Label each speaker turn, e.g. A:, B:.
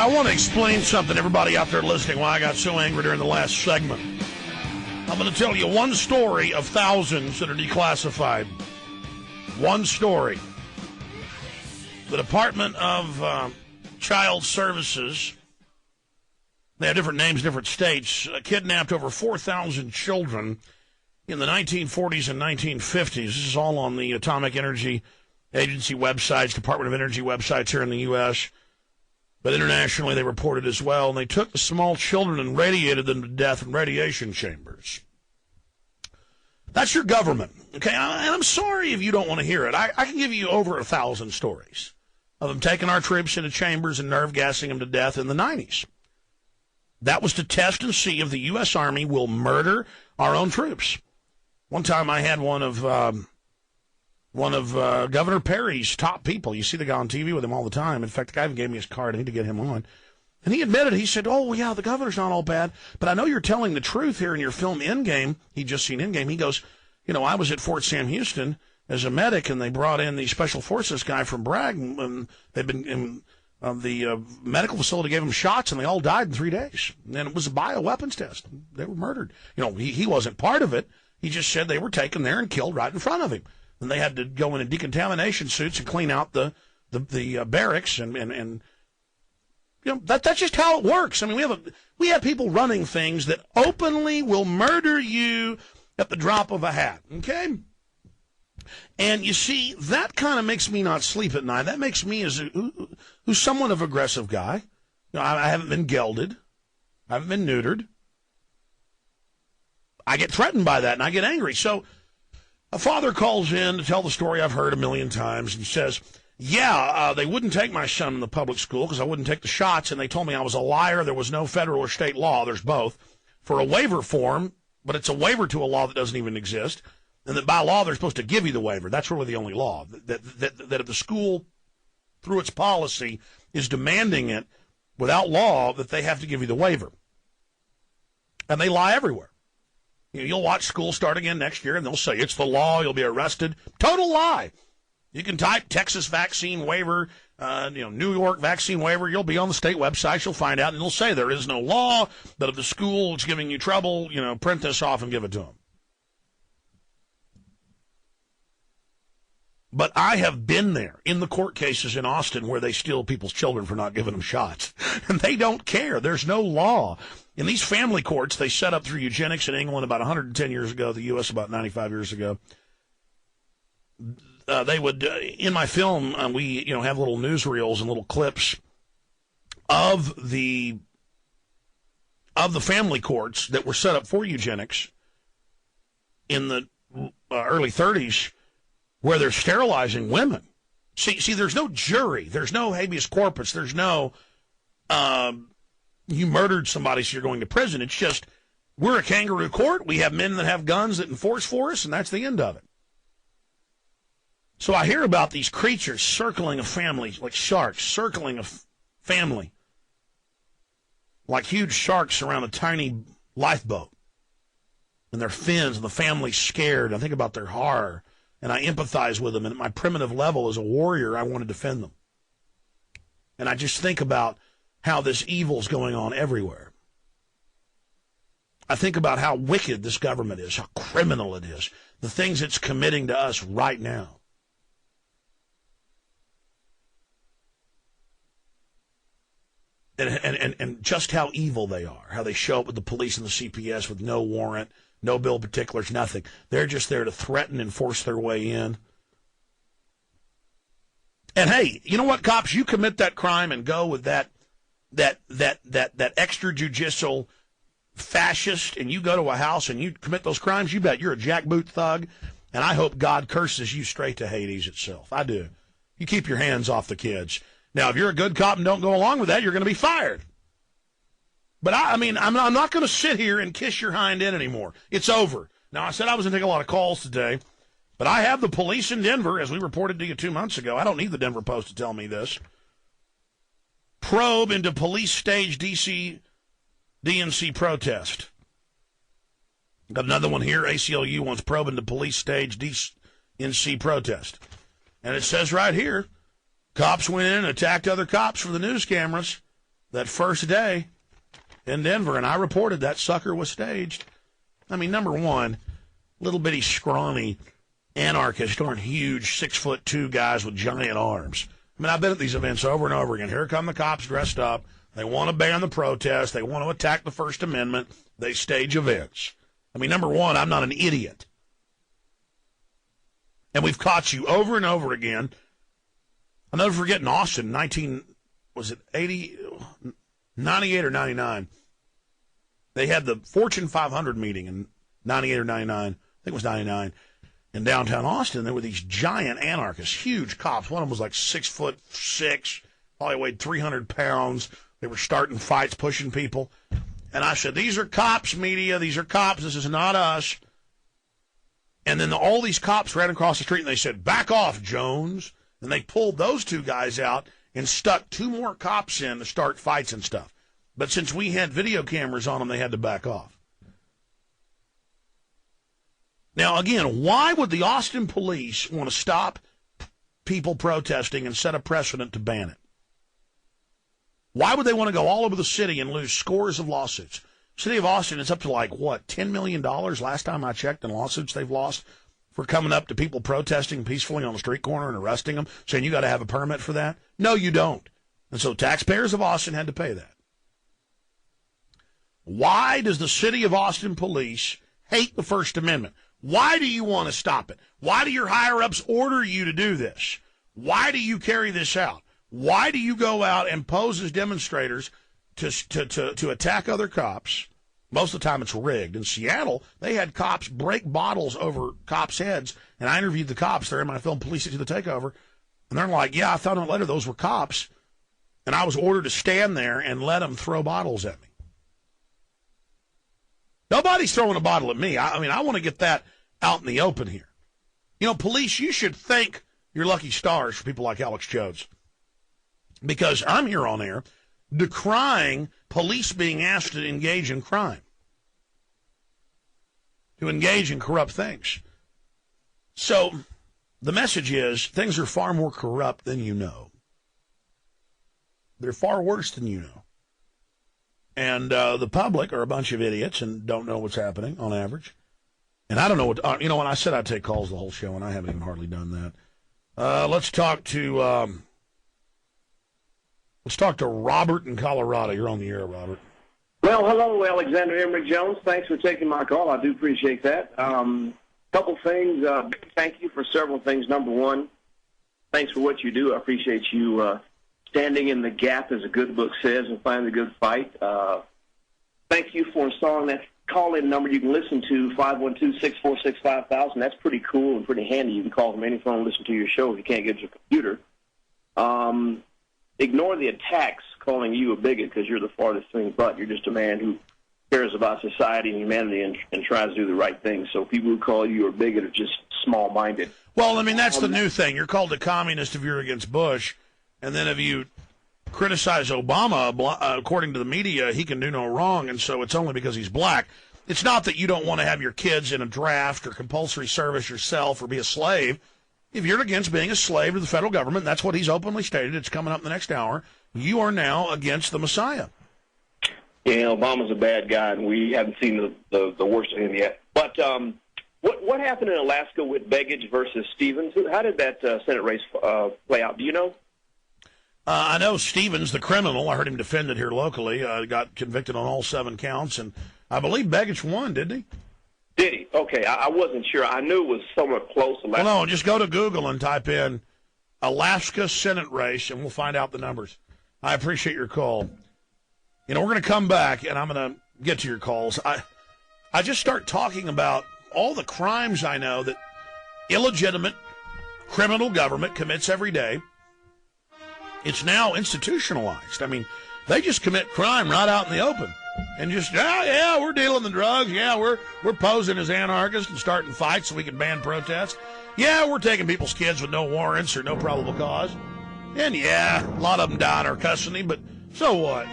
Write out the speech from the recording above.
A: I want to explain something to everybody out there listening why I got so angry during the last segment. I'm going to tell you one story of thousands that are declassified. One story. The Department of Child Services, they have different names in different states, kidnapped over 4,000 children in the 1940s and 1950s. This is all on the Atomic Energy Agency websites, Department of Energy websites here in the U.S., but internationally they reported as well. And they took the small children and radiated them to death in radiation chambers. That's your government, okay? And I'm sorry if you don't want to hear it. I can give you over 1,000 stories of them taking our troops into chambers and nerve gassing them to death in the 90s. That was to test and see if the U.S. Army will murder our own troops. One time I had one of Governor Perry's top people. You see the guy on TV with him all the time. In fact, the guy even gave me his card. I need to get him on. And he admitted, he said, oh, yeah, the governor's not all bad, but I know you're telling the truth here in your film Endgame. He'd just seen Endgame. He goes, you know, I was at Fort Sam Houston as a medic, and they brought in the Special Forces guy from Bragg, and they'd been in the medical facility, gave them shots, and they all died in 3 days. And it was a bioweapons test. They were murdered. You know, he wasn't part of it. He just said they were taken there and killed right in front of him. And they had to go in decontamination suits and clean out the barracks and you know, that's just how it works. I mean, we have people running things that openly will murder you at the drop of a hat, okay? And you see, that kind of makes me not sleep at night. That makes me, who's somewhat of an aggressive guy. You know, I haven't been gelded. I haven't been neutered. I get threatened by that, and I get angry. So a father calls in to tell the story I've heard a million times and says, yeah, they wouldn't take my son in the public school because I wouldn't take the shots, and they told me I was a liar. There was no federal or state law. There's both. For a waiver form, but it's a waiver to a law that doesn't even exist, and that by law they're supposed to give you the waiver. That's really the only law, that if the school, through its policy, is demanding it without law, that they have to give you the waiver. And they lie everywhere. You know, you'll watch school start again next year, and they'll say, it's the law, you'll be arrested. Total lie. You can type Texas vaccine waiver, New York vaccine waiver. You'll be on the state website. You'll find out, and it'll say there is no law, but if the school is giving you trouble, print this off and give it to them. But I have been there in the court cases in Austin where they steal people's children for not giving them shots. And they don't care. There's no law. In these family courts, they set up through eugenics in England about 110 years ago, the U.S. about 95 years ago. They would, in my film, we have little newsreels and little clips of the family courts that were set up for eugenics in the early 30s, where they're sterilizing women. See, there's no jury, there's no habeas corpus, there's no you murdered somebody so you're going to prison. It's just, we're a kangaroo court. We have men that have guns that enforce for us, and that's the end of it. So I hear about these creatures circling a family, like sharks, circling a family, like huge sharks around a tiny lifeboat. And their fins, and the family's scared. I think about their horror, and I empathize with them. And at my primitive level as a warrior, I want to defend them. And I just think about how this evil's going on everywhere. I think about how wicked this government is, how criminal it is, the things it's committing to us right now. And just how evil they are, how they show up with the police and the CPS with no warrant, no bill of particulars, nothing. They're just there to threaten and force their way in. And hey, you know what, cops? You commit that crime and go with that extrajudicial fascist, and you go to a house and you commit those crimes, you bet you're a jackboot thug, and I hope God curses you straight to Hades itself. I do. You keep your hands off the kids. Now, if you're a good cop and don't go along with that, you're going to be fired. But I'm not going to sit here and kiss your hind end anymore. It's over. Now, I said I was going to take a lot of calls today, but I have the police in Denver, as we reported to you 2 months ago. I don't need the Denver Post to tell me this. Probe into police stage DNC protest. Got another one here. ACLU wants probe into police stage DNC protest. And it says right here, cops went in and attacked other cops for the news cameras. that first day in Denver, and I reported that sucker was staged. I mean, number one, little bitty scrawny anarchists aren't huge 6'2" guys with giant arms. I mean, I've been at these events over and over again. Here come the cops dressed up. They want to ban the protest. They want to attack the First Amendment. They stage events. I mean, number one, I'm not an idiot. And we've caught you over and over again. I'll never forget in Austin, 98 or 99. They had the Fortune 500 meeting in 98 or 99. I think it was 99. In downtown Austin, there were these giant anarchists, huge cops. One of them was like 6'6", probably weighed 300 pounds. They were starting fights, pushing people. And I said, these are cops, media. These are cops. This is not us. And then all these cops ran across the street, and they said, back off, Jones. And they pulled those two guys out and stuck two more cops in to start fights and stuff. But since we had video cameras on them, they had to back off. Now, again, why would the Austin police want to stop people protesting and set a precedent to ban it? Why would they want to go all over the city and lose scores of lawsuits? City of Austin is up to like, what, $10 million last time I checked in lawsuits they've lost for coming up to people protesting peacefully on the street corner and arresting them, saying you got to have a permit for that? No, you don't. And so taxpayers of Austin had to pay that. Why does the City of Austin police hate the First Amendment? Why do you want to stop it? Why do your higher-ups order you to do this? Why do you carry this out? Why do you go out and pose as demonstrators to attack other cops? Most of the time it's rigged. In Seattle, they had cops break bottles over cops' heads, and I interviewed the cops there in my film Police to the Takeover, and they're like, yeah, I found out later those were cops, and I was ordered to stand there and let them throw bottles at me. Nobody's throwing a bottle at me. I mean, I want to get that out in the open here. You know, police, you should thank your lucky stars for people like Alex Jones. Because I'm here on air decrying police being asked to engage in crime, to engage in corrupt things. So the message is things are far more corrupt than you know. They're far worse than you know. And the public are a bunch of idiots and don't know what's happening on average. And I don't know what, when I said I'd take calls the whole show, and I haven't even hardly done that. Let's talk to Robert in Colorado. You're on the air, Robert.
B: Well, hello, Alexander Emory Jones. Thanks for taking my call. I do appreciate that. Couple things. Thank you for several things. Number one, thanks for what you do. I appreciate you standing in the gap, as a good book says, and finding a good fight. Thank you for installing that call-in number you can listen to, 512-646-5000. That's pretty cool and pretty handy. You can call from any phone and listen to your show if you can't get to your computer. Ignore the attacks calling you a bigot because you're the farthest thing but. You're just a man who cares about society and humanity and tries to do the right thing. So people who call you a bigot are just small-minded.
A: Well, I mean, that's the new thing. You're called a communist if you're against Bush. And then if you criticize Obama, according to the media, he can do no wrong, and so it's only because he's black. It's not that you don't want to have your kids in a draft or compulsory service yourself or be a slave. If you're against being a slave to the federal government, that's what he's openly stated. It's coming up in the next hour. You are now against the Messiah.
B: Yeah, Obama's a bad guy, and we haven't seen the worst of him yet. But what happened in Alaska with Begich versus Stevens? How did that Senate race play out? Do you know?
A: I know Stevens, the criminal, I heard him defended here locally, got convicted on all 7 counts, and I believe Begich won, didn't he?
B: Did he? Okay, I wasn't sure. I knew it was somewhat close.
A: Well, no, just go to Google and type in Alaska Senate race, and we'll find out the numbers. I appreciate your call. You know, we're going to come back, and I'm going to get to your calls. I just start talking about all the crimes I know that illegitimate criminal government commits every day. It's now institutionalized. I mean, they just commit crime right out in the open. And just, yeah, we're dealing the drugs. Yeah, we're posing as anarchists and starting fights so we can ban protests. Yeah, we're taking people's kids with no warrants or no probable cause. And yeah, a lot of them die in our custody, but so what?